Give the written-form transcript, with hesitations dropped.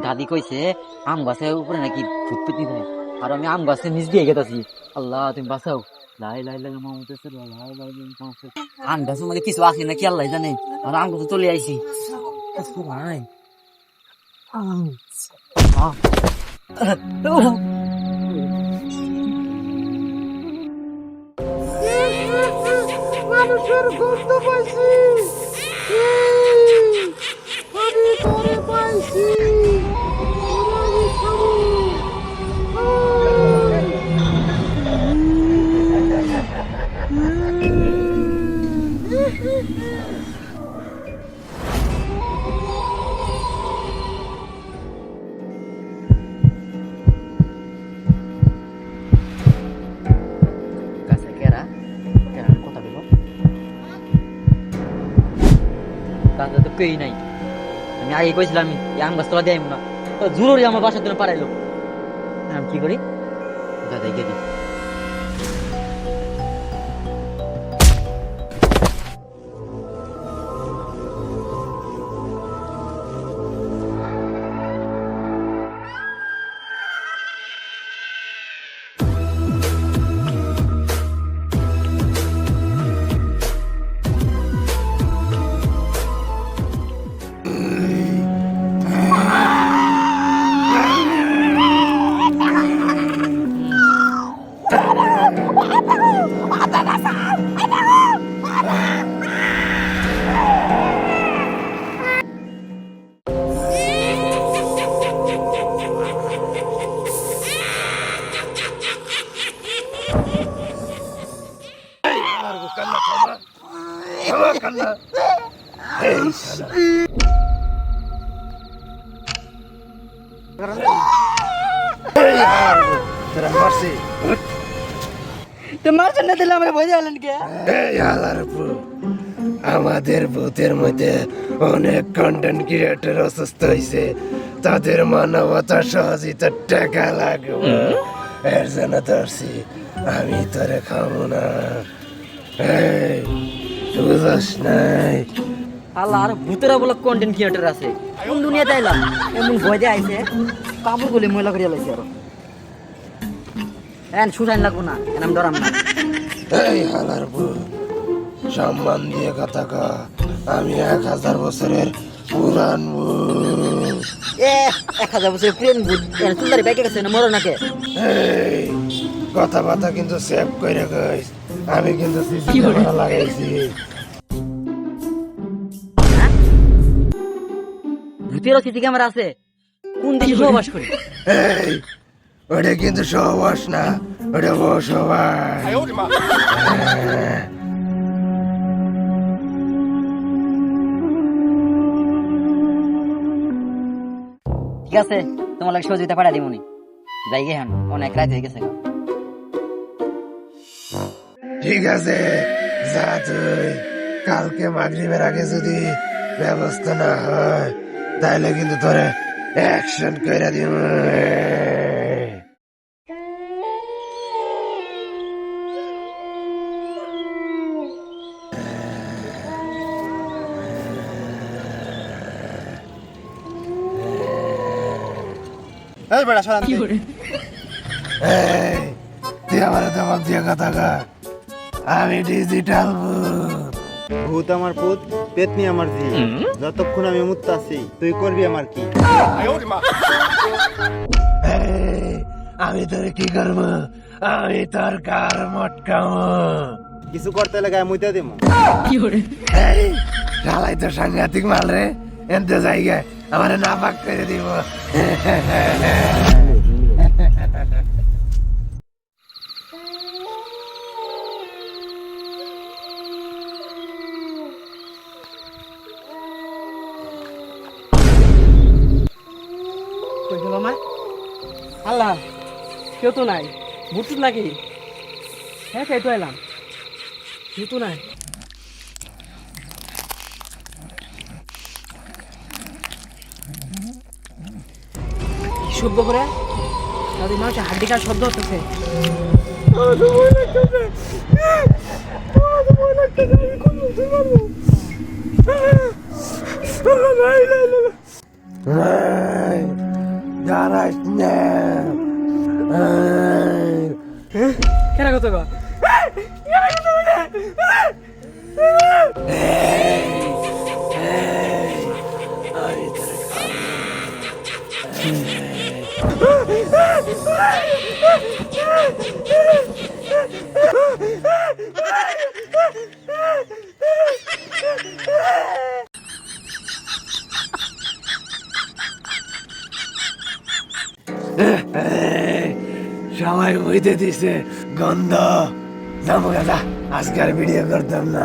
দাদি কইছে আম গাছের উপরে নাকি ভূত পেতি দেয়, আর আমি আম গাছের নিচ দিয়ে গেতাছি। আল্লাহ তুমি বাঁচাও। লাই লাই লাই আম গাছের মধ্যে কিছু আছে নাকি আল্লাহ জানে, আর আম গাছে চলে আইছি। ভাই মানুষের গন্ধ পাইছি, আমি তোরে পাইছি, আমি খাবো। গাছে কেরা কেরা কথা বলবো, গাছে তো কেই নাই। আমি আগে কইছিলাম আমি এই আম গাছ তোলা দেয় না, জরুরি আমার বাসার জন্য পারাইলো। আমি কি করি, দাদাই গেদি আমাদের ভূতের মধ্যে অনেক কন্টেন্ট ক্রিয়েটর অসুস্থ হয়েছে, তাদের মানবতা সহযোগিতা টাকা লাগবে, এর জন্য ধরছি। আমি তোরে খাবো না, বুঝস নাই? আল্লাহ, আর ভূতেরা বলে কন্টেন্ট ক্রিয়েটর আছে, কোন দুনিয়াতে আইলাম? এমন ভয় দিয়ে আইছে, কাপড় গুলি ময়লা করিয়া লাইছে। আরো এন সুসাইন লাগবো না, এন আমি ডরাম না। এই হালার ভূত, সম্মান দিয়ে কথা কা, আমি 1000 বছরের পুরান ভূত। 1000 বছর প্রেম ভূত, সুন্দরী বাইকে গেছে না মরো নাকে। এই কথাবার্তা কিন্তু সেভ করে গইস, আমি কিন্তু সিসি ক্যামেরা লাগাইছি। ভূতেরও সিসি ক্যামেরা আছে? কোন দেশে বসবাস করে? এই ওটা কিন্তু সহবাস না, ওটা বসবাস। ঠিক আছে, তোমার লাগে সহযোগিতা পাঠা দিমুনি। যাই গে, হ্যাঁ অনেক রাত হয়ে গেছে। ঠিক আছে, যা তুই। কালকে মাগরিবের আগে যদি ব্যবস্থা না হয় তাহলে কিন্তু তোরে অ্যাকশন করে দিব। এই বেটা শান্তি। এই তুই আমার দেওয়াল দিয়ে কথা কা, আমি ডিজিটাল ভূত। ভূত আমার পুত, পেতনি আমার জি। যতক্ষণ আমি মুক্ত আছি তুই করবি আমার কি? এই, আমি তোর কি করব? আমি তোর কার মটকামো। কিছু করতে লাগে মুইতে দেবো। এই শালাই তো সাংঘাতিক মাল রে, এনতে জায়গায় আমার না পাক করে দিব। কই গেল মা? আল্লাহ কেউ তো নাই বুটুট নাকি হ্যাঁ খাই তো এলাম কেউ তো নাই কি শব্দ করে তাদের মানুষের হাড্ডি কার শব্দ হতেছে দাঁড়াস না কেনা কত গো সবাই হইতে দিছে গন্ধ যাবো গাদা আজকে আর ভিডিও করতাম না